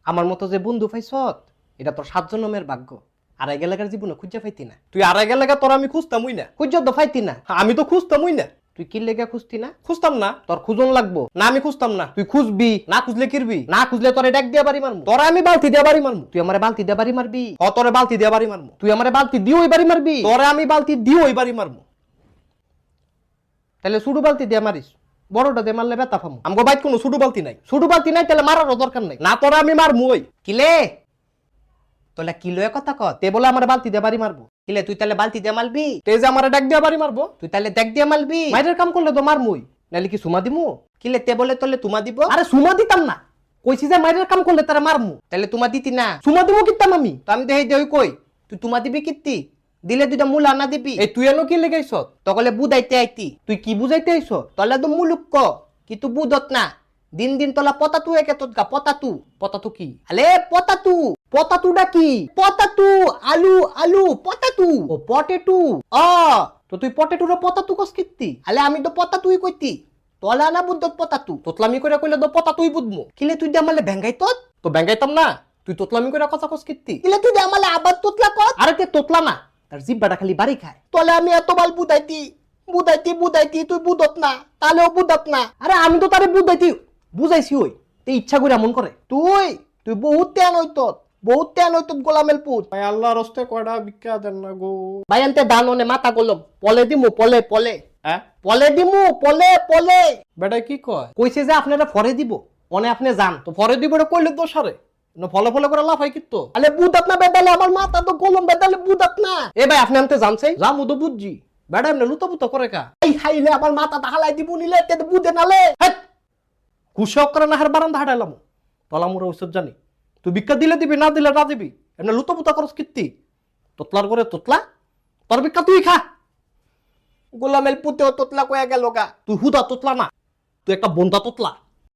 আমার মতো যে বন্ধু পাইছত এটা তোর 7 জন্মের ভাগ্য। আড়াই গেলাকার জীবনে খুঁজা পাইতি না। তুই আড়াই গেলাকা তোর আমি খুঁজতামই না। খুঁজা তো পাইতি না। আমি তো খুঁজতামই না। তুই কি লেগে খুঁজতি না? খুঁজতাম না। তোর খুঁজন লাগবো। না আমি খুঁজতাম না। তুই খুঁজবি। না খুঁজলে কিরবি? না খুঁজলে তোরে ডাক দিয়া বাড়ি মারমু। তোরা আমি বালতি দিয়ে বাড়ি মারমু। তুই আমারে বালতি দিয়া বাড়ি মারবি। তোরে বালতি দিয়ে বাড়ি মারমু। তুই আমারে বালতি দিয়ে ওই বাড়ি মারবি। তোরে আমি বালতি দিয়ে ওই বাড়ি মারমু। তাহলে ছোট বালতি দিয়ে মারিস, বড়টা দিয়ে মারলে ব্যথা পামু। আমগো বাইত কোনো ছোট বালতি নাই। ছোট বালতি নাই তাহলে মারারও দরকার নাই। না তোরা আমি মারমু। ওই কিলে তোলা কিলো কথা ক তে বলে আমার বালতি দিয়ে বাড়ি মারবো। কিলে তুই তাহলে বালতি দিয়ে মারবি? তে যে আমারে ডাক দিয়ে বাড়ি মারবো। তুই তাহলে দেখ দিয়ে মারবি। মাইরের কাম করলে তো মারমুই, নাহলে কি সুমা দিমু? কিলে তে বলে তোলে তুমা দিব? আরে সুমা দিতাম না, কইছি যে মাইরের কাম করলে তারা মারমু। তাহলে তুমা দিতি না? সুমা দিমু কিতাম আমি। তো আমি দেই দেই কই তুই তুমা দিবি কিত্তি? দিলে দুইটা মূল আনা দিবি। এই তুই এনো কি লেগাইছ? তকলে বুঝাইতে আইতি। তুই কি বুঝাইতে আইছ? তলে তো মুলুক ক কিন্তু বুঝত না। দিন দিন তোলা পতাতু একে তোৎগা পতাতু। পতাতু কি? আলে পতাতু। পতাতুটা কি? পতাতু আলু আলু পতাতু। ও পটেটু। তো তুই পটেটুর পতাতু কস কিত্তি? আলে আমি তো পতাতুই কইতি। তলা না বুদ্ধত পতাতু। তোতলামি করে কইলে তো পতাতুই বুঝমু। কিলে তুই আমালে ভেঙ্গাই তত? তো ব্যাঙ্গাইতাম না। তুই তোতলামি করে কথা কস কিত্তি? কিলে তুই আমালে আবার তোতলা কত? আরে তে তোতলা না, তার জিব্বাটা খালি বাড়ি খায়। তলে আমি এত বাল বুদাইতি বুদাইতি বুদাইতি তুই বুদত না, তাহলেও বুদত না। আরে আমি তো তারে বুদাইতি বুঝাইছি। ওই তে ইচ্ছা করে এমন করে। তুই তুই বহুত তেন হইত, বহুত তেন হইত গোলামেল পুত। ভাই আল্লাহর হস্তে কয়টা ভিক্ষা দেন না গো। ভাই আনতে দান ওনে মাথা গোলম পলে দিমু পলে পলে হ্যাঁ পলে দিমু পলে পলে। বেটাই কি কয়? কইছে যে আপনারা ফরে দিব, অনে আপনি যান। তো পরে দিব এটা কইলে তো সারে না ফলে ফলে করে লাফাই কিত্তো। আলে বুদাত না বেদালে আমার মাথা তো গোলম বেদালে বুদাত না। এ ভাই আপনি আনতে জানছেই যা মুদো বুঝছি। বেটা এমনি লুতো পুতো করে কা। এই হাইলে আমার মাথাটা হালাই দিব নিলে তে বুদে নালে। হেৎ কুশক করে না হার বারান্দা হাঁটাইলাম তলা মুরে ওষুধ জানি। তুই ভিক্ষা দিলে দিবি না দিলে না দিবি। এমনি লুতো পুতো করস কিত্তি। তোতলার করে তোতলা তোর ভিক্ষা তুই খা। গোলামেল পুতেও তোতলা কয়া গেল গা। তুই হুদা তোতলা না, তুই একটা বন্দা তোতলা।